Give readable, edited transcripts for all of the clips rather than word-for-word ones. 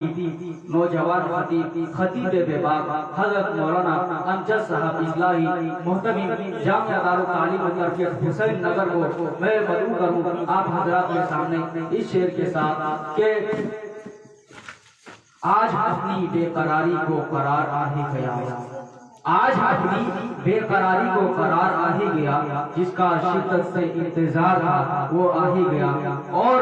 नौजवान खतीब बेबाक हजरत मौलाना अमजद साहब इस्लाही मोहतमिम जामिया दारुल तालीम तरफियत हुसैन नगर को मैं मदऊ करूँ आप हजरात के सामने इस शेर के साथ कि आज अपनी बेकरारी को करार आ ही गया, आज अपनी बेकरारी को करार आ ही गया, जिसका शिद्दत से इंतजार था वो आ ही गया। और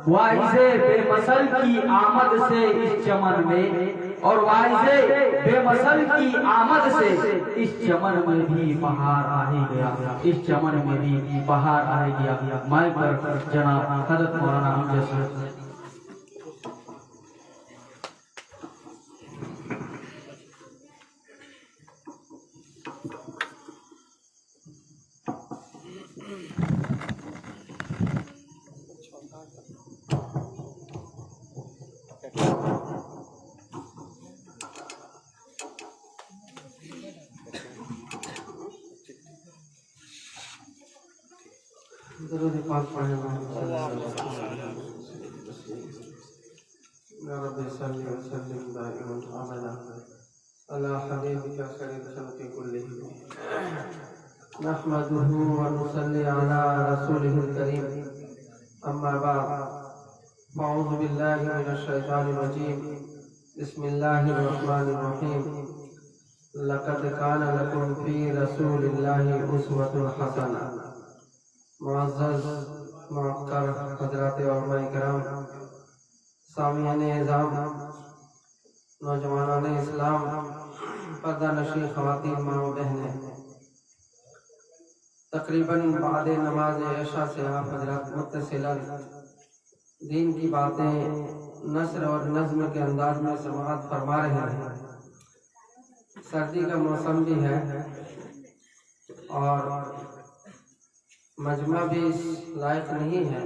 वाइज़े बेमसल की आमद से इस चमन में, और वाइज़े बेमसल की आमद से इस चमन में भी बहार आ ही गया, इस चमन में भी बहार आ ही गया। माइक पर जनाब हजरत मौलाना अमजद साहब। درود پاک پڑھنے والے یا رب صلی وسلم دائما ابدا علی حبیبک خیر الخلق کلہم نحمده ونصلی علی رسوله الکریم اما بعد فاعوذ باللہ من الشیطان الرجیم بسم اللہ الرحمن الرحیم لقد کان لکم فی رسول اللہ اسوۃ حسنہ۔ معزز معطر حضرات علماء کرام، سامعین اعظام، نوجوانان اسلام، پردہ نشین خواتین، ماں و بہنیں، تقریباً بعد نماز عشاء سے آپ حضرات متصلاً دین کی باتیں نثر اور نظم کے انداز میں سماعت فرما رہے ہیں۔ سردی کا موسم بھی ہے اور مجمع بھی اس لائق نہیں ہے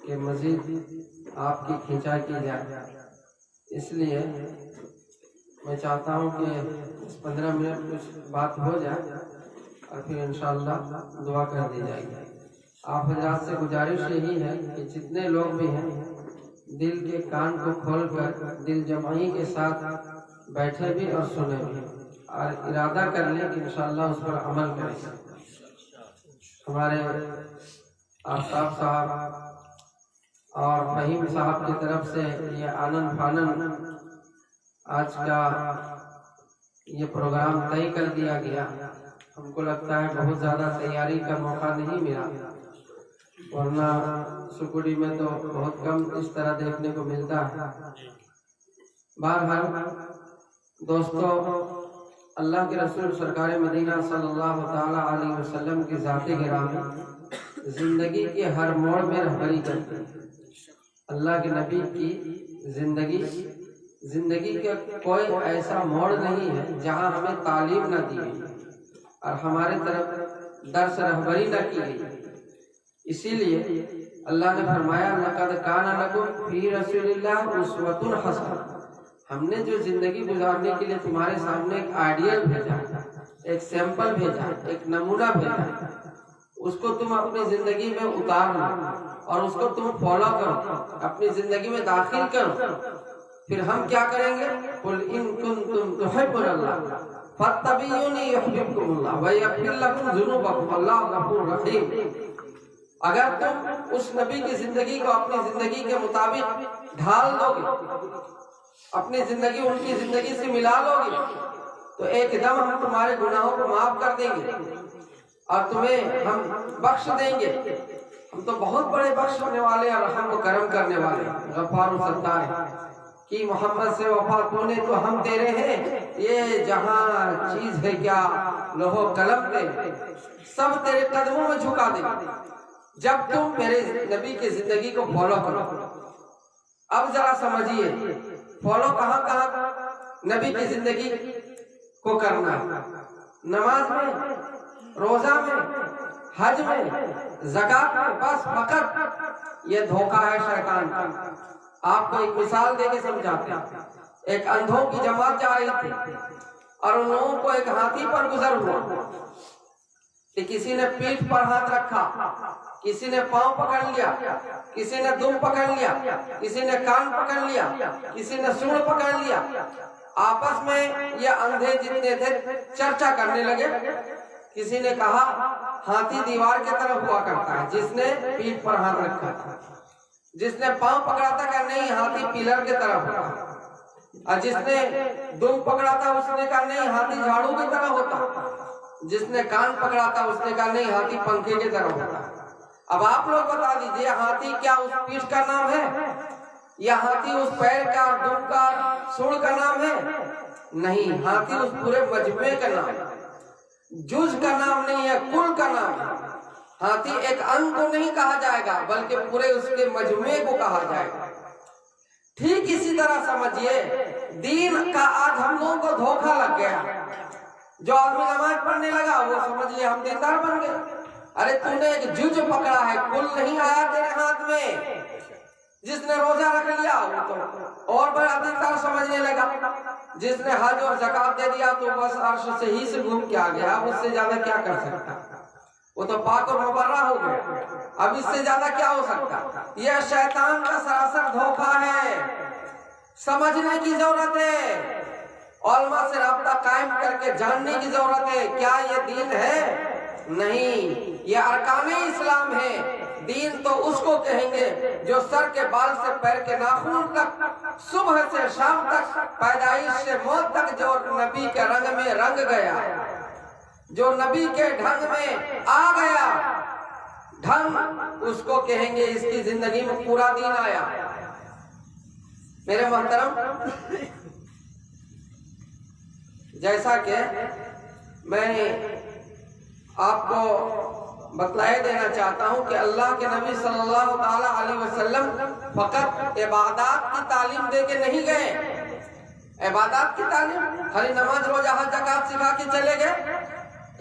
کہ مزید آپ کی کھینچائی کی جائے، اس لیے میں چاہتا ہوں کہ 15 منٹ کچھ بات ہو جائے اور پھر انشاءاللہ دعا کر دی جائے گی۔ آپ حضرات سے گزارش یہی ہے کہ جتنے لوگ بھی ہیں دل کے کان کو کھول کر دل جمعی کے ساتھ بیٹھے بھی اور سنے بھی اور ارادہ کر لیں کہ انشاءاللہ اس پر عمل کریں۔ ہمارے آفتاب صاحب اور فہیم صاحب کی طرف سے یہ آنن فانن آج کا یہ پروگرام طے کر دیا گیا۔ ہم کو لگتا ہے بہت زیادہ تیاری کا موقع نہیں ملا، ورنہ سکوڑی میں تو بہت کم اس طرح دیکھنے کو ملتا ہے۔ بہرحال دوستو، اللہ کے رسول سرکار مدینہ صلی اللہ تعالی علیہ وسلم کی ذات گرامی زندگی کے ہر موڑ میں رہبری کرتے ہیں۔ اللہ کے نبی کی زندگی کا کوئی ایسا موڑ نہیں ہے جہاں ہمیں تعلیم نہ دی گئی اور ہمارے طرف درس رہبری نہ کی گئی۔ اسی لیے اللہ نے فرمایا لقد کان لکم فی رسول اللہ اسوۃ حسنہ۔ ہم نے جو زندگی گزارنے کے لیے تمہارے سامنے ایک آئیڈیل بھیجا، ایک سیمپل بھیجا، ایک نمونہ بھیجا، اس کو تم اپنی زندگی میں اتارنا اور اس کو تم فالو کرو، اپنی زندگی میں داخل کرو۔ پھر ہم کیا کریں گے؟ قل ان کنتم تحبون اللہ فاتبعونی یحببکم اللہ ویغفر لکم ذنوبکم اللہ غفور رحیم۔ اگر تم اس نبی کی زندگی کو اپنی زندگی کے مطابق ڈھال دو گے، اپنی زندگی ان کی زندگی سے ملا لو گے، تو ایک دم ہم تمہارے گناہوں کو معاف کر دیں گے اور تمہیں ہم بخش دیں گے۔ ہم تو بہت بڑے بخشنے والے اور رحم و کرم کرنے والے غفار و ستار ہیں کہ محمد سے وفا تو نے تو ہم تیرے ہیں، یہ جہاں چیز ہے کیا لوح و قلم پہ سب تیرے قدموں میں جھکا دیں جب تم میرے نبی کی زندگی کو فالو کرو۔ اب ذرا سمجھیے فالو کہاں کہاں نبی کی زندگی کو کرنا ہے؟ نماز میں، روزہ میں، حج میں، زکات میں، بس فقط یہ دھوکہ ہے شیطان کا۔ آپ کو ایک مثال دے کے سمجھاتے ہیں۔ ایک اندھوں کی جماعت جا رہی تھی اور ان لوگوں کو ایک ہاتھی پر گزر ہوا، कि किसी ने पीठ पर हाथ रखा, किसी ने पांव पकड़ लिया, किसी ने दुम पकड़ लिया, किसी ने कान पकड़ लिया, किसी ने सूंड पकड़ लिया। आपस में ये अंधे जितने थे चर्चा करने लगे। किसी ने कहा हाथी दीवार की तरफ हुआ करता है, जिसने पीठ पर हाथ रखा था। जिसने पांव पकड़ा था कहा नहीं, हाथी पिलर की तरफ होता। और जिसने दुम पकड़ा था उसने कहा नहीं, हाथी झाड़ू की तरह होता। जिसने कान पकड़ा था उसने कहा नहीं, हाथी पंखे की तरह होता। अब आप लोग बता दीजिए, हाथी क्या उस पीठ का नाम है, या हाथी उस पैर का, दुम का, सूंड का नाम है? नहीं, हाथी उस पूरे मजमे का नाम है, जुज का नाम नहीं है, कुल का नाम है। हाथी एक अंग को नहीं कहा जाएगा, बल्कि पूरे उसके मजमे को कहा जाएगा। ठीक इसी तरह समझिए, दीन का आज हम लोगों को धोखा लग गया। जो आदमी नमाज पढ़ने लगा वो समझ लिया हम दीनदार बन गए। अरे तूने एक जुज पकड़ा है, कुल नहीं आया तेरे हाथ में। जिसने रोजा रख लिया वो तो और बड़ा दीनदार समझने लगा। जिसने हज और ज़कात दे दिया तो बस अर्श से ही से घूम के आ गया, अब उससे ज्यादा क्या कर सकता? वो तो पाक और मुबर्रा हो गया, अब इससे ज्यादा क्या हो सकता? यह शैतान का सरासर धोखा है, समझने की जरूरत है। उलमा से राब्ता कायम करके जानने की जरूरत है, क्या ये दीन है? नहीं, ये अरकाने इस्लाम है। दीन तो उसको कहेंगे जो सर के बाल से पैर के नाखून तक, सुबह से शाम तक, पैदाइश से मौत तक जो नबी के रंग में रंग गया, जो नबी के ढंग में आ गया, ढंग उसको कहेंगे इसकी जिंदगी में पूरा दीन आया। मेरे मोहतरम, जैसा कि मैं आपको बतलाए देना चाहता हूं कि अल्लाह के नबी सल्लल्लाहु ताला अलैहि वसल्लम फकत इबादत की तालीम दे के नहीं गए। इबादत की तालीम खाली नमाज रोजा हज ज़कात सिखा के चले गए,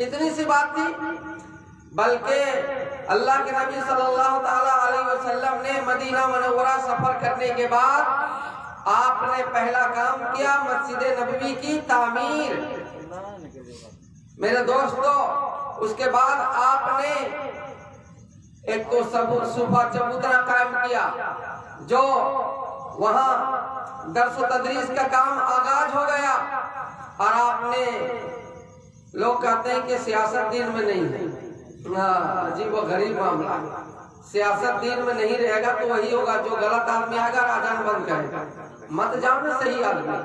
इतनी सी बात थी? बल्कि अल्लाह के नबी सल्लल्लाहु ताला अलैहि वसल्लम ने मदीना मुनव्वरा सफर करने के बाद आपने पहला काम किया मस्जिद नबवी की तामीर। मेरे दोस्तों, उसके बाद आपने एक तो सुबह चबूतरा कायम किया, जो वहां दर्स तदरीस का काम आगाज हो गया। और आपने, लोग कहते हैं कि सियासत दीन में नहीं है, अजीब व गरीब मामला। सियासत दीन में नहीं रहेगा तो वही होगा जो गलत आदमी आएगा आजान बंद करेगा। मत जाओ ना सही आदमी,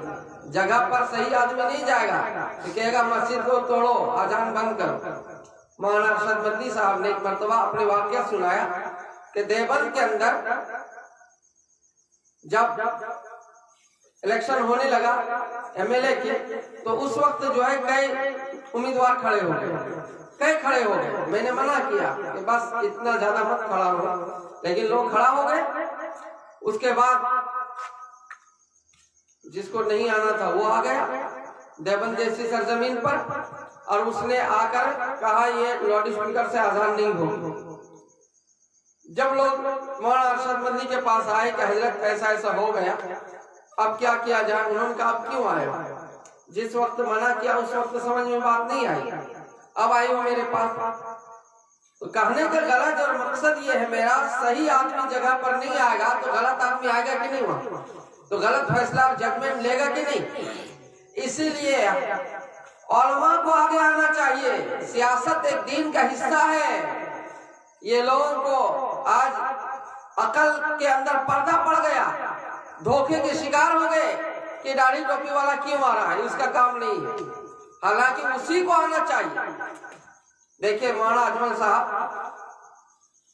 जगह पर सही आदमी नहीं जाएगा तो कहेगा मस्जिद को तोड़ो, आजान बंद करो। मौलाना अरशद मदनी साहब ने एक मर्तबा अपने वाकया सुनाया कि देवबंद के अंदर जब इलेक्शन होने लगा एमएलए की, तो उस वक्त जो है कई उम्मीदवार खड़े हो गए। मैंने मना किया कि बस इतना ज्यादा मत खड़ा हो, लेकिन लोग खड़ा हो गए। उसके बाद जिसको नहीं आना था वो आ गया देवबंद जैसी सरजमीन पर, और उसने आकर कहा ये लाउड स्पीकर से अजान नहीं होगी। जब लोग मौलाना अरशद मदनी के पास आए कि हजरत ऐसा ऐसा हो गया, अब क्या किया जाए? उन्होंने कहा अब क्यों आए? जिस वक्त मना किया उस वक्त समझ में बात नहीं आई, अब आई हो मेरे पास। तो कहने का गलत और मकसद ये है मेरा, सही आदमी जगह पर नहीं आएगा तो गलत आदमी आएगा कि नहीं? वहां तो गलत फैसला और जजमेंट लेगा कि नहीं? इसीलिए उलमा को आगे आना चाहिए। सियासत एक दीन का हिस्सा है। ये लोगों को आज अकल के अंदर पर्दा पड़ गया, धोखे के शिकार हो गए कि दाढ़ी टोपी वाला क्यों आ रहा है, इसका काम नहीं है, हालांकि उसी को आना चाहिए। देखिए मौलाना अजमल साहब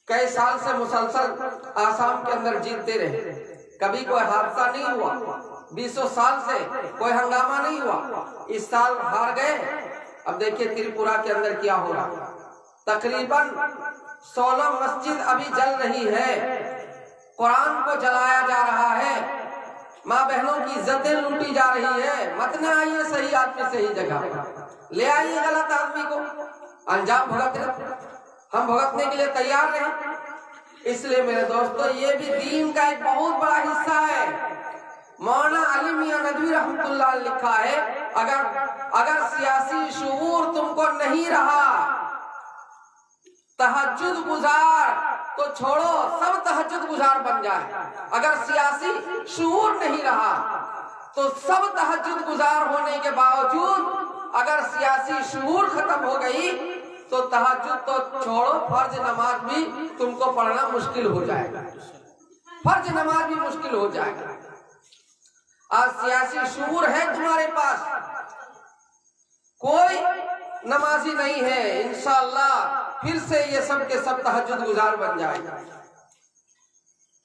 कई साल से मुसलसल आसाम के अंदर जीतते रहे, कभी कोई हादसा नहीं हुआ, 20 साल से कोई हंगामा नहीं हुआ। इस साल हार गए। अब देखिए त्रिपुरा के अंदर क्या हो रहा, तकरीबन 16 मस्जिद अभी जल रही है, कुरान को जलाया जा रहा है, माँ बहनों की इज्जतें लूटी जा रही है। मत न आइए सही आदमी सही जगह, ले आइए गलत आदमी को, अंजाम हम भुगतने के लिए तैयार रहे। इसलिए मेरे दोस्तों, ये भी दीन का एक बहुत बड़ा हिस्सा है। मौलाना अली मियां नदवी रहमतुल्लाह लिखा है, अगर सियासी शऊर तुमको नहीं रहा तहज्जुद गुजार तो छोड़ो, सब तहज्जुद गुजार बन जाए। अगर सियासी शऊर नहीं रहा तो सब तहज्जुद गुजार होने के बावजूद अगर सियासी शऊर खत्म हो गई तो तहज्जुद तो छोड़ो, फर्ज नमाज भी तुमको पढ़ना मुश्किल हो जाएगा, फर्ज नमाज भी मुश्किल हो जाएगा। आज सियासी शऊर है तुम्हारे पास, कोई नमाजी नहीं है, इंशाअल्लाह फिर से ये सब के सब तहज्जुद गुजार बन जाएगा।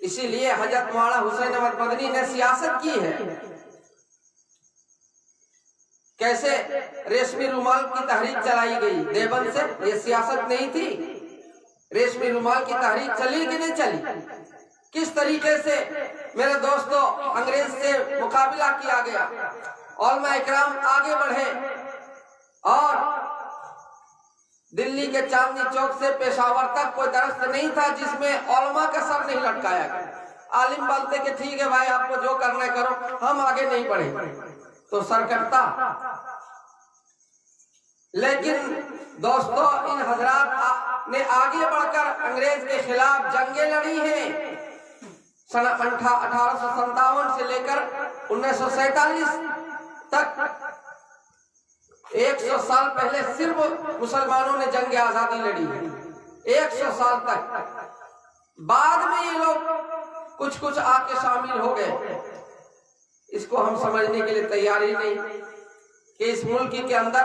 इसीलिए हजरत मौलाना हुसैन अहमद मदनी ने सियासत की है। कैसे रेशमी रुमाल की तहरीक चलाई गई देवबंद से, ये सियासत नहीं थी? रेशमी रुमाल की तहरीक चली कि नहीं चली? किस तरीके से मेरे दोस्तों अंग्रेज से मुकाबला किया गया, उलमा इकराम आगे बढ़े और दिल्ली के चांदनी चौक से पेशावर तक कोई दरख्त नहीं था जिसमें उलमा का सर नहीं लटकाया गया। आलिम बोलते कि ठीक है भाई आपको जो करना है करो, हम आगे नहीं बढ़े तो सर कटता। लेकिन दोस्तों इन हजरात ने आगे बढ़कर अंग्रेज के खिलाफ जंगें लड़ी हैं। सन 1857 से लेकर 1947 तक 100 साल पहले सिर्फ मुसलमानों ने जंग आजादी लड़ी है, 100 साल तक। बाद में ये लोग कुछ कुछ आके शामिल हो गए। इसको हम समझने के लिए तैयार ही नहीं कि इस मुल्क के अंदर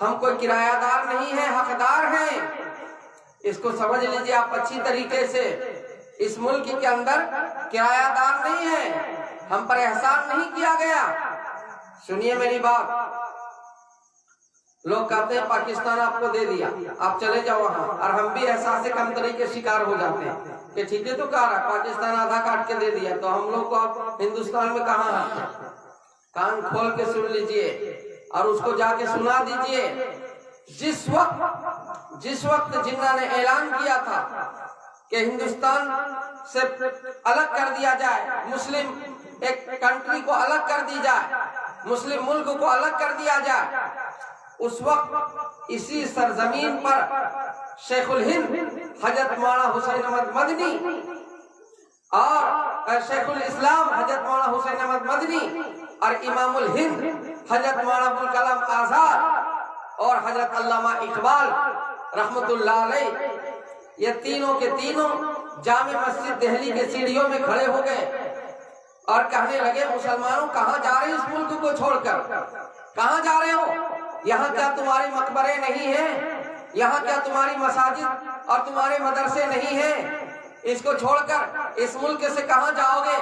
हम कोई किरायादार नहीं है, हकदार हैं। इसको समझ लीजिए आप अच्छी तरीके से, इस मुल्क के अंदर किरायादार नहीं है, हम पर एहसान नहीं किया गया। सुनिए मेरी बात, लोग कहते हैं पाकिस्तान आपको दे दिया, आप चले जाओ वहां, और हम भी एहसास से कमतरी के शिकार हो जाते हैं कि ठीक है तो कह रहा पाकिस्तान आधा काट के दे दिया, तो हम लोग को अब हिंदुस्तान में कहाँ है? कान खोल के सुन लीजिए और उसको जाके सुना दीजिए। जिस वक्त जिन्ना ने ऐलान किया था कि हिंदुस्तान से अलग कर दिया जाए, मुस्लिम एक कंट्री को अलग कर दी जाए, मुस्लिम मुल्क को अलग कर दिया जाए, उस वक्त इसी सरजमीन पर शेखुल हिंद हजरत मौलाना हुसैन अहमद मदनी और शेखुल इस्लाम हजरत मौलाना हुसैन अहमद मदनी और इमामुल हिंद हजरत मौलाना अबुल कलाम आजाद और हजरत अल्लामा इकबाल रहमतुल्लाह अलैह, ये तीनों के तीनों जामे मस्जिद दिल्ली के सीढ़ियों में खड़े हो गए और कहने लगे मुसलमानों कहाँ जा रहे हो इस मुल्क को छोड़कर, कहाँ जा रहे हो? यहाँ क्या तुम्हारे मकबरे नहीं है? यहाँ क्या तुम्हारी मसाजिद और तुम्हारे मदरसे नहीं है? इसको छोड़कर इस मुल्क से कहाँ जाओगे?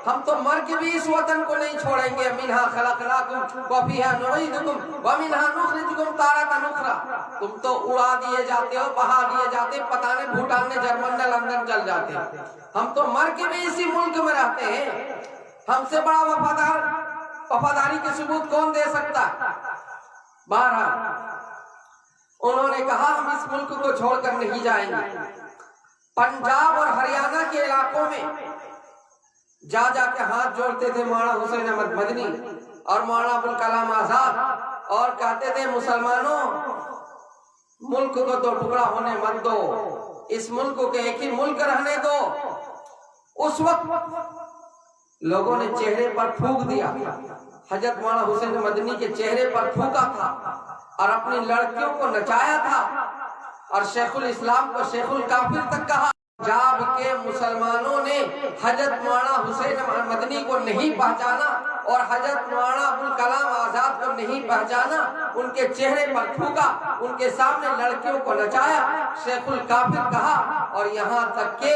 हम तो मर के भी इस वतन को नहीं छोड़ेंगे। मिन्हा खलकनाकुम व फीहा नुईदुकुम व मिन्हा नुखरिजुकुम तारतन उखरा। तुम तो उड़ा दिए जाते हो, बहा दिए जाते, पता नहीं भूटान ने, जर्मन ने, लंदन चल जाते। हम तो मर के भी इसी मुल्क में रहते हैं। हमसे बड़ा वफादारी के सबूत कौन दे सकता? बहरहाल उन्होंने कहा हम इस मुल्क को छोड़कर नहीं जाएंगे। पंजाब और हरियाणा के इलाकों में जा जाके हाथ जोड़ते थे मौलाना हुसैन अहमद मदनी और मौलाना अबुल कलाम आजाद और कहते थे मुसलमानों मुल्क को दो टुकड़ा होने मत दो, इस मुल्क को एक ही मुल्क रहने दो। उस वक्त लोगों ने चेहरे पर थूक दिया, हजरत मौलाना हुसैन मदनी के चेहरे पर थूका था और अपनी लड़कियों को नचाया था और शेखुल इस्लाम को शेखुल काफिर तक कहा। पंजाब के मुसलमानों ने हजरत मौलाना हुसैन मदनी को नहीं पहचाना और हजरत मौलाना अबुल कलाम आजाद को नहीं पहचाना, उनके चेहरे पर थूका, उनके सामने लड़कियों को नचाया, शेखुल काफिर कहा और यहाँ तक के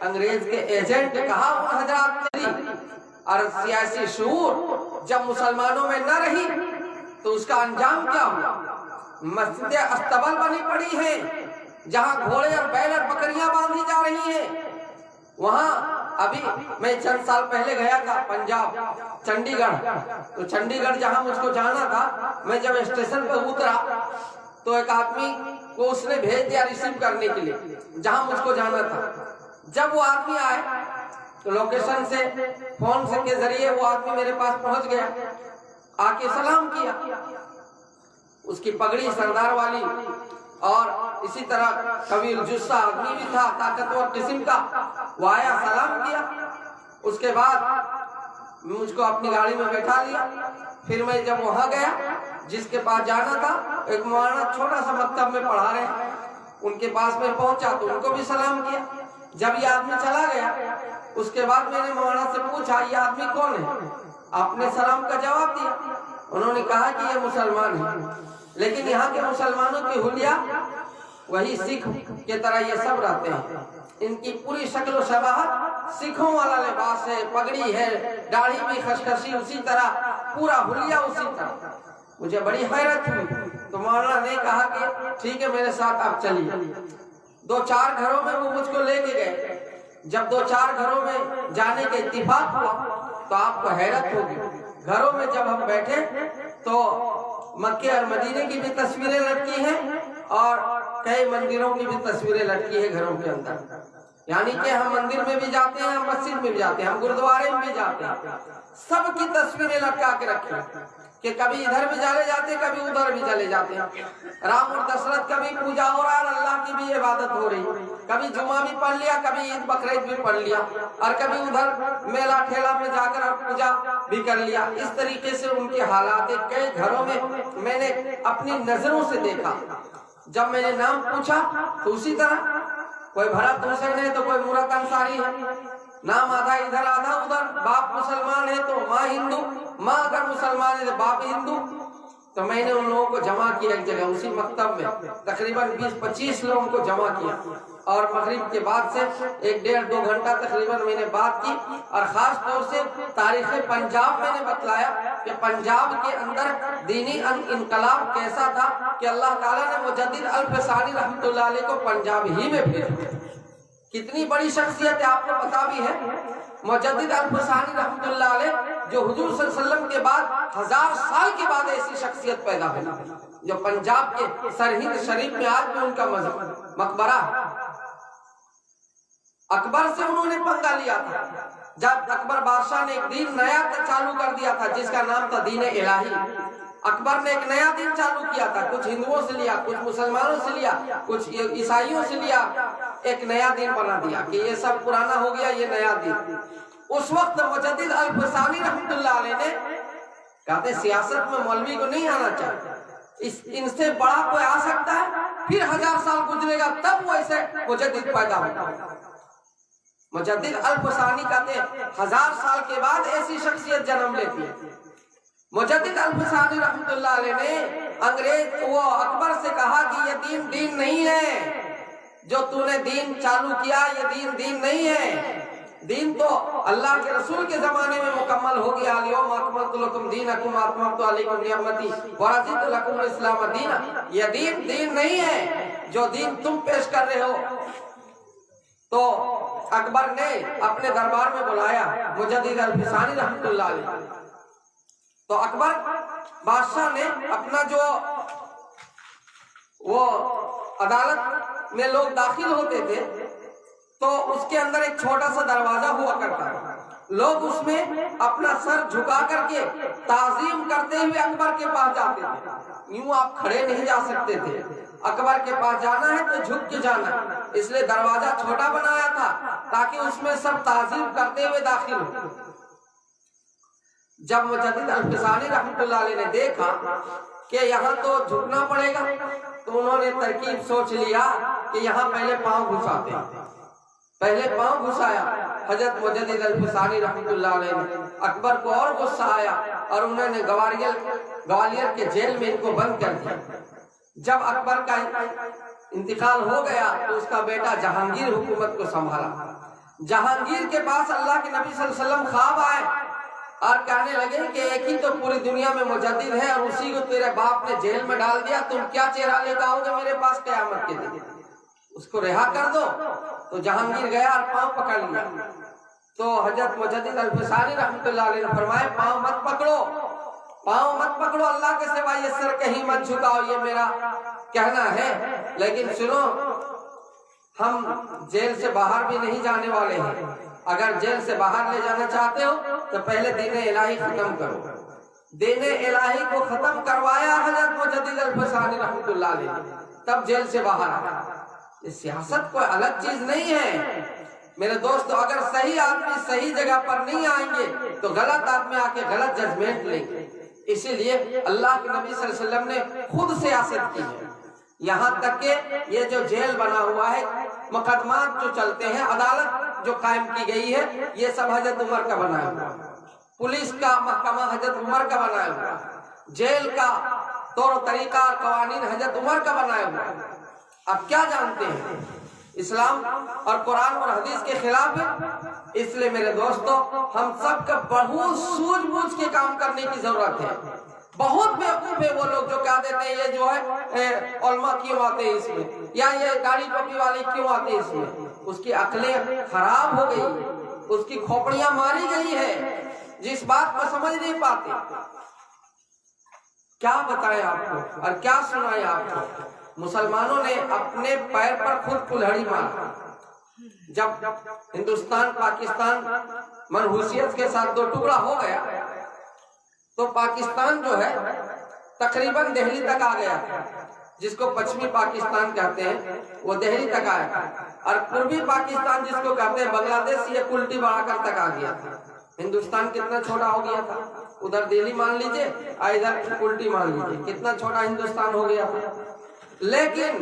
अंग्रेज के एजेंट कहा उन हजरात ने। और सियासी शऊर जब मुसलमानों में न रही तो उसका अंजाम क्या हुआ? मस्जिदें अस्तबल बनी पड़ी हैं, जहां घोड़े और बैल और बकरियां बांधी जा रही हैं। वहां अभी मैं चंद साल पहले गया था पंजाब, चंडीगढ़। तो चंडीगढ़ जहां मुझको जाना था, मैं जब स्टेशन पर उतरा तो एक आदमी को उसने भेज दिया रिसीव करने के लिए जहां मुझको जाना था। जब वो आदमी आए तो लोकेशन से फोन से के जरिए वो आदमी मेरे पास पहुंच गया, आके सलाम किया। उसकी पगड़ी सरदार वाली اور اسی طرح کبھی الجثہ آدمی بھی تھا طاقتور قسم کا، وہ آیا سلام کیا، اس کے بعد مجھ کو اپنی گاڑی میں بیٹھا لیا۔ پھر میں جب وہاں گیا جس کے پاس جانا تھا، ایک مولانا چھوٹا سا مکتب میں پڑھا رہے ہیں، ان کے پاس میں پہنچا تو ان کو بھی سلام کیا۔ جب یہ آدمی چلا گیا اس کے بعد میں نے مولانا سے پوچھا یہ آدمی کون ہے؟ آپ نے سلام کا جواب دیا۔ انہوں نے کہا کہ یہ مسلمان ہے، لیکن یہاں کے مسلمانوں کی حلیہ وہی سکھ کی طرح یہ سب رہتے ہیں، ان کی پوری شکل و شباہت سکھوں والا لباس ہے، پگڑی ہے، داڑھی بھی خشخشی اسی طرح، پورا حلیہ اسی طرح۔ مجھے بڑی حیرت ہوئی تو مولانا نے کہا کہ ٹھیک ہے میرے ساتھ آپ چلیے۔ 2-4 گھروں میں وہ مجھ کو لے کے گئے۔ جب 2-4 گھروں میں جانے کے اتفاق ہوا تو آپ کو حیرت ہوگی، گھروں میں جب ہم بیٹھے تو مکے اور مدینے کی بھی تصویریں لٹکی ہیں اور کئی مندروں کی بھی تصویریں لٹکی ہیں گھروں کے اندر، یعنی کہ ہم مندر میں بھی جاتے ہیں، ہم مسجد میں بھی جاتے ہیں، ہم گردوارے میں بھی جاتے ہیں، سب کی تصویریں لٹکا کے رکھے کہ کبھی ادھر بھی چلے جاتے ہیں، کبھی ادھر بھی چلے جاتے ہیں۔ رام اور دشرتھ کا بھی پوجا ہو رہا ہے، اللہ کی بھی عبادت ہو رہی، کبھی جمعہ بھی پڑھ لیا، کبھی عید بقرعید بھی پڑھ لیا، اور کبھی ادھر میلہ ٹھیلا میں جا کر پوجا بھی کر لیا۔ اس طریقے سے ان کے حالات کئی گھروں میں نے اپنی نظروں سے دیکھا۔ جب میں نے نام پوچھا تو اسی طرح کوئی بھرت حسین ہے تو کوئی مورت انصاری ہے، نام آدھا ادھر آدھا ادھر، باپ مسلمان ہے تو ماں ہندو، ماں اگر مسلمان ہے تو باپ ہندو۔ تو میں نے ان لوگوں کو جمع کیا ایک جگہ اسی مکتب میں، تقریباً 20-25 لوگوں کو جمع کیا، اور مغرب کے بعد سے 1-1.5-2 گھنٹہ تقریباً میں نے بات کی، اور خاص طور سے تاریخ پنجاب میں نے بتلایا کہ پنجاب کے اندر دینی انقلاب کیسا تھا کہ اللہ تعالیٰ نے مجدد الفسانی رحمۃ اللہ علیہ کو پنجاب ہی میں بھیجا۔ کتنی بڑی شخصیت ہے آپ کو پتا بھی ہے، مجدد الفسانی رحمۃ اللہ علیہ جو حضور صلی اللہ علیہ وسلم کے بعد 1000 سال کے بعد ایسی شخصیت پیدا ہوئی جو پنجاب کے سرہند شریف میں آج بھی ان کا مقبرہ ہے۔ اکبر سے انہوں نے پنگا لیا تھا، جب اکبر بادشاہ نے ایک دین نیا چالو کر دیا تھا جس کا نام تھا دین الہی۔ اکبر نے ایک نیا دین چالو کیا تھا، کچھ ہندوؤں سے لیا، کچھ مسلمانوں سے لیا، کچھ عیسائیوں سے لیا، ایک نیا دین بنا دیا کہ یہ سب پرانا ہو گیا، یہ نیا دین۔ اس وقت مجدد الفسانی رحمۃ اللہ علیہ نے کہتے سیاست میں مولوی کو نہیں آنا چاہیے، ان سے بڑا کوئی آ سکتا ہے، پھر 1000 سال گزرے گا تب وہ ایسے مجدد پیدا ہوگا۔ مجدد الفسانی کہتے ہیں 1000 سال کے بعد ایسی شخصیت جنم لیتی ہے۔ مجدد الفسانی رحمۃ اللہ علیہ نے وہ اکبر سے کہا کہ یہ دین نہیں ہے، جو تو نے دین چالو کیا یہ دین نہیں ہے، دین تو اللہ کے رسول کے زمانے میں مکمل ہو گیا، الیوم اکملت لکم دینکم واتممت علیکم نعمتی ورضیت لکم الاسلام دینا۔ یہ دین نہیں ہے جو دین تم پیش کر رہے ہو۔ تو اکبر نے اپنے دربار میں بلایا مجدد الفسانی رحمۃ اللہ علیہ، تو اکبر بادشاہ نے اپنا جو وہ عدالت میں لوگ داخل ہوتے تھے تو اس کے اندر ایک چھوٹا سا دروازہ ہوا کرتا تھا، لوگ اس میں اپنا سر جھکا کر کے تعظیم کرتے ہوئے اکبر کے پاس جاتے تھے، یوں آپ کھڑے نہیں جا سکتے تھے، اکبر کے پاس جانا ہے تو جھک کے جانا، اس لیے دروازہ چھوٹا بنایا تھا تاکہ اس میں سب تعظیم کرتے ہوئے داخل ہو۔ جب مجدد الفسانی رحمۃ اللہ علیہ نے دیکھا کہ یہاں تو جھکنا پڑے گا تو انہوں نے ترکیب سوچ لیا کہ یہاں پہلے پاؤں گھساتے ہیں، پہلے پاؤں گھسایا۔ حضرت مجدد الفسانی رحمۃ اللہ علیہ نے اکبر کو اور غصہ آیا اور انہوں نے گوالیر کے جیل میں ان کو بند کر دیا۔ جب اکبر کا انتقال ہو گیا تو اس کا بیٹا جہانگیر حکومت کو سنبھالا۔ جہانگیر کے پاس اللہ کے نبی صلی اللہ علیہ وسلم خواب آئے اور کہنے لگے کہ ایک ہی تو پوری دنیا میں مجدد ہے اور اسی کو تیرے باپ نے جیل میں ڈال دیا، تم کیا چہرہ لے کے آؤ گے میرے پاس قیامت کے دن، اس کو رہا کر دو۔ تو جہانگیر گیا اور پاؤں پکڑ لیا، تو حضرت مجدد الفسانی رحمۃ اللہ علیہ نے فرمایا پاؤں مت پکڑو، پاؤں مت پکڑو، اللہ کے سوا یہ سر کہیں مت جھکاؤ، یہ میرا کہنا ہے، لیکن سنو ہم جیل سے باہر بھی نہیں جانے والے ہیں، اگر جیل سے باہر لے جانا چاہتے ہو تو پہلے دین الہی ختم کرو، देने इलाही को खत्म करवाया हजरत मुजद्दिद अल-फसानी रहमतुल्लाह अलैह, तब जेल से बाहर आया। ये सियासत कोई अलग चीज नहीं है मेरे दोस्तों। अगर सही आदमी सही जगह पर नहीं आएंगे तो गलत आदमी आके गलत जजमेंट लेंगे। इसीलिए अल्लाह के नबी सल्लल्लाहु अलैहि वसल्लम ने खुद सियासत की है। यहाँ तक के ये जो जेल बना हुआ है, मुकदमात जो चलते हैं, अदालत जो कायम की गई है, ये सब हजरत उमर का बनाया हुआ। पुलिस का महकमा हजरत उमर का बनाया हुआ। जेल का तौर तरीका और कवानीन हजरत उमर का बनाया हुआ। अब क्या जानते हैं, इस्लाम और कुरान और हदीस के खिलाफ है। इसलिए मेरे दोस्तों, हम सबका बहुत सूझबूझ के काम करने की जरूरत है। बहुत बेवकूफ है वो लोग जो कह देते हैं ये जो है उलमा क्यों आते हैं इसमें, या ये गाड़ी टोपी वाले क्यों आते हैं इसमें। उसकी अकलें खराब हो गई, उसकी खोपड़ियां मारी गई है, जिस बात को समझ नहीं पाते। क्या बताएं आपको और क्या सुनाएं आपको। मुसलमानों ने अपने पैर पर खुद कुल्हाड़ी मारा। जब हिंदुस्तान पाकिस्तान मनहूसियत के साथ दो टुकड़ा हो गया तो पाकिस्तान जो है तकरीबन दिल्ली तक आ गया, जिसको पश्चिमी पाकिस्तान कहते हैं, वो दिल्ली तक आया। और पूर्वी पाकिस्तान जिसको कहते हैं बांग्लादेश, ये कुल्टी बढ़ाकर तक आ गया था। हिंदुस्तान कितना छोटा हो गया था, उधर दिल्ली मान लीजिए और इधर कुल्टी मान लीजिए, कितना छोटा हिंदुस्तान हो गया था। लेकिन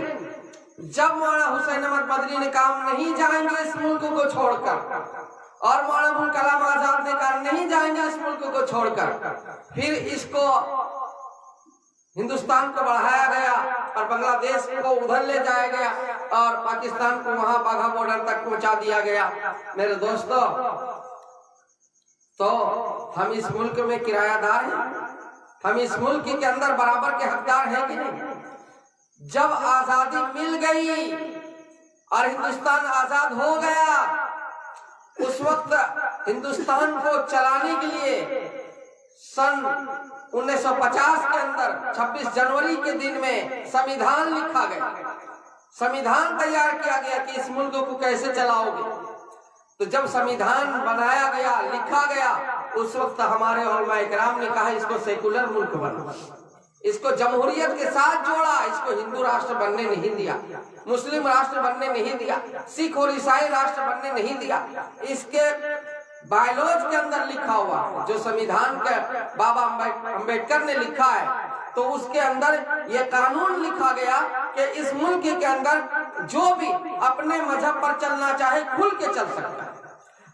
जब मौलाना हुसैन अहमद मदनी ने कहा नहीं जाएंगे इस मुल्क को छोड़कर, और मौलाना अबुल कलाम आजाद ने कहा नहीं जाएंगे इस मुल्क को छोड़कर, फिर इसको हिंदुस्तान को बढ़ाया गया और बांग्लादेश को उधर ले जाया गया और पाकिस्तान को वहां बाघा बॉर्डर तक पहुंचा दिया गया। मेरे दोस्तों, तो हम इस मुल्क में किरायादार हैं, हम इस मुल्क के अंदर बराबर के हकदार हैं कि नहीं। जब आजादी मिल गई और हिंदुस्तान आजाद हो गया, उस वक्त हिंदुस्तान को चलाने के लिए सन 1950 के अंदर 26 जनवरी के दिन में संविधान लिखा गया, संविधान तैयार किया गया कि इस मुल्क को कैसे चलाओगे। तो जब संविधान बनाया गया, लिखा गया, उस वक्त हमारे उलमा इकराम ने कहा इसको सेकुलर मुल्क बना, इसको जमहूरियत के साथ जोड़ा, इसको हिंदू राष्ट्र बनने नहीं दिया, मुस्लिम राष्ट्र बनने नहीं दिया, सिख और ईसाई राष्ट्र बनने नहीं दिया। इसके बायलॉज के अंदर लिखा हुआ जो संविधान के बाबा अम्बेडकर ने लिखा है, तो उसके अंदर ये कानून लिखा गया कि इस मुल्क के अंदर जो भी अपने मजहब पर चलना चाहे खुल के चल सकता है,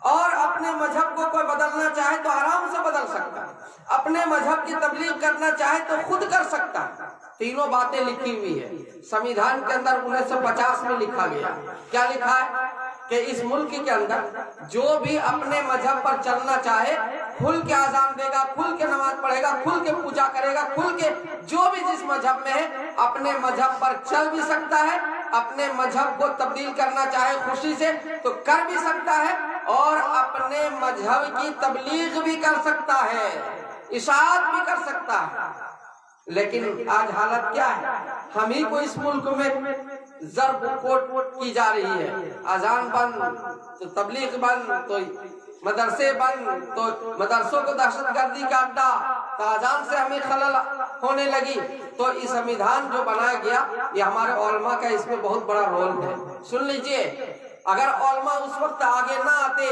और अपने मजहब को कोई बदलना चाहे तो आराम से बदल सकता है, अपने मजहब की तबलीग करना चाहे तो खुद कर सकता है। तीनों बातें लिखी हुई है संविधान के अंदर। 1950 में लिखा गया, क्या लिखा है कि इस मुल्क के अंदर जो भी अपने मजहब पर चलना चाहे खुल के आजान देगा, खुल के नमाज पढ़ेगा, खुल के पूजा करेगा, खुल के जो भी जिस मजहब में है अपने मजहब पर चल भी सकता है, अपने मजहब को तब्दील करना चाहे खुशी से तो कर भी सकता है, और अपने मजहब की तबलीग भी कर सकता है, इशाअत भी कर सकता है। लेकिन आज हालत क्या है, हम ही को इस मुल्क में ज़र्ब कोट की जा रही है। अजान बंद तो तबलीग बंद, तो मदरसे बंद तो मदरसों को दहशतगर्दी का अड्डा, तो अजान से हमें खलल होने लगी। तो इस संविधान जो बनाया गया ये हमारे उलमा का इसमें बहुत बड़ा रोल है। सुन लीजिए, अगर उलमा उस वक्त आगे ना आते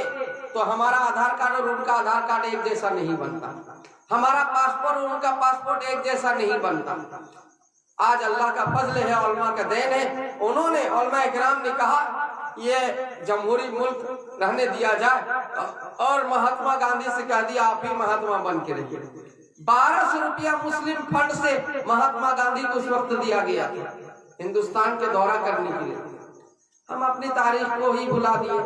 तो हमारा आधार कार्ड और उनका आधार कार्ड एक जैसा नहीं बनता, हमारा पासपोर्ट और उनका पासपोर्ट एक जैसा नहीं बनता। आज अल्लाह का फजल है, उलमा का देन है, उन्होंने उलमा इकराम ने कहा ये जमहूरी मुल्क रहने दिया जाए, और महात्मा गांधी से कह दिया आप ही महात्मा बन के रहिए। 1200 रुपया मुस्लिम फंड से महात्मा गांधी को उस वक्त दिया गया था हिंदुस्तान के दौरा करने के लिए। हम अपनी तारीख को ही भुला दिए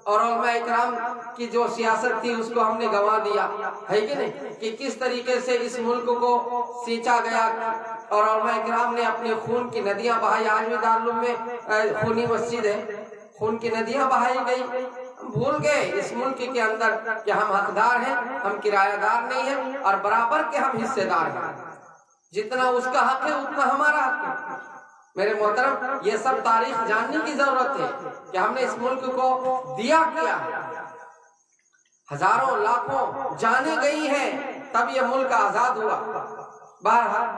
और उलमा इकराम की जो सियासत थी उसको हमने गंवा दिया, है कि नहीं, कि किस तरीके से इस मुल्क को सींचा गया और उलमा इकराम ने अपने खून की नदियां बहाई। आज भी दारुल में खूनी मस्जिद है, खून की नदियां बहाई गई। हम भूल गए इस मुल्क के अंदर कि हम हकदार हैं, हम किरायादार नहीं हैं, और बराबर के हम हिस्सेदार हैं। जितना उसका हक है उतना हमारा हक है। मेरे मोहतरम, ये सब तारीख जानने की जरूरत है कि हमने इस मुल्क को दिया क्या है। हजारों लाखों जाने गई हैं, تب یہ ملک آزاد ہوا۔ بہرحال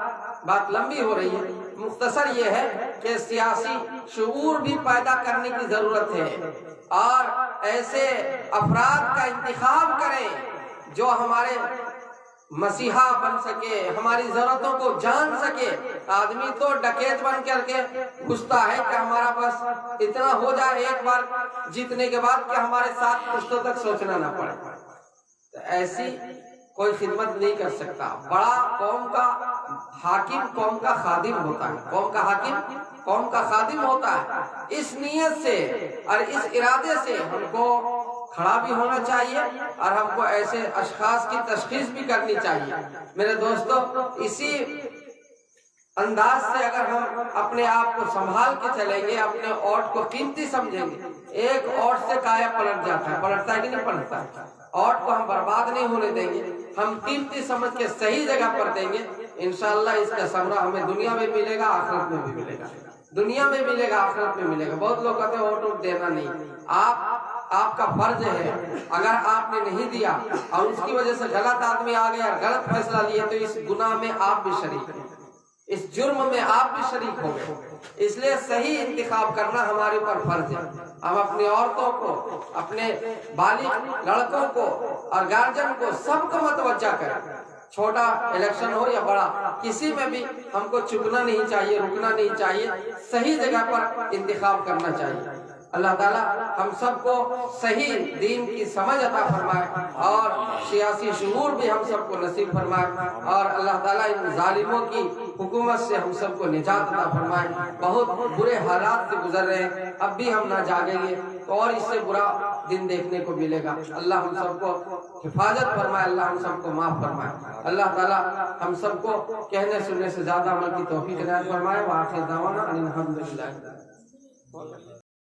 بات لمبی ہو رہی ہے، مختصر یہ ہے کہ سیاسی شعور بھی پیدا کرنے کی ضرورت ہے اور ایسے افراد کا انتخاب کریں جو ہمارے مسیحا بن سکے، ہماری ضرورتوں کو جان سکے۔ آدمی تو ڈکیت بن کر کے گھستا ہے کہ ہمارا بس اتنا ہو جائے ایک بار جیتنے کے بعد کہ ہمارے ساتھ پشتوں تک سوچنا نہ پڑے۔ تو ایسی کوئی خدمت نہیں کر سکتا۔ بڑا قوم کا حاکم قوم کا خادم ہوتا ہے، قوم کا حاکم قوم کا خادم ہوتا ہے۔ اس نیت سے اور اس ارادے سے ہم کو کھڑا بھی ہونا چاہیے اور ہم کو ایسے اشخاص کی تشخیص بھی کرنی چاہیے۔ میرے دوستو، اسی انداز سے اگر ہم اپنے آپ کو سنبھال کے چلیں گے، اپنے ووٹ کو قیمتی سمجھیں گے، ایک ووٹ سے کایا پلٹ جاتا ہے، پلٹتا ہے کہ نہیں پلٹتا ہے۔ ووٹ کو ہم برباد نہیں ہونے دیں گے، ہم قیمتی سمجھ کے صحیح جگہ پر دیں گے، انشاءاللہ اس کا ثمرہ ہمیں دنیا میں ملے گا، آخرت میں بھی ملے گا۔ دنیا میں ملے گا، آخرت میں ملے گا۔ بہت لوگ کہتے ہیں ووٹ دینا نہیں، آپ کا فرض ہے۔ اگر آپ نے نہیں دیا اور اس کی وجہ سے غلط آدمی آ گیا اور غلط فیصلہ لیے تو اس گناہ میں آپ بھی شریک ہیں، اس جرم میں آپ بھی شریک ہو گئے۔ اس لیے صحیح انتخاب کرنا ہمارے اوپر فرض ہے۔ ہم اپنی عورتوں کو، اپنے بالغ لڑکوں کو اور گارجن کو سب کو متوجہ کریں، چھوٹا الیکشن ہو یا بڑا، کسی میں بھی ہم کو چکنا نہیں چاہیے، رکنا نہیں چاہیے، صحیح جگہ پر انتخاب کرنا چاہیے۔ اللہ تعالیٰ ہم سب کو صحیح دین کی سمجھ عطا فرمائے اور سیاسی شعور بھی ہم سب کو نصیب فرمائے، اور اللہ تعالیٰ ان ظالموں کی حکومت سے ہم سب کو نجات عطا فرمائے۔ بہت برے حالات سے گزر رہے ہیں، اب بھی ہم نہ جاگیں گے تو اور اس سے برا دن دیکھنے کو ملے گا۔ اللہ ہم سب کو حفاظت فرمائے، اللہ ہم سب کو معاف فرمائے۔ اللہ تعالیٰ ہم سب کو کہنے سننے سے زیادہ عمل کی توفیق عنایت فرمائے۔ وآخر دعوانا ان الحمدللہ۔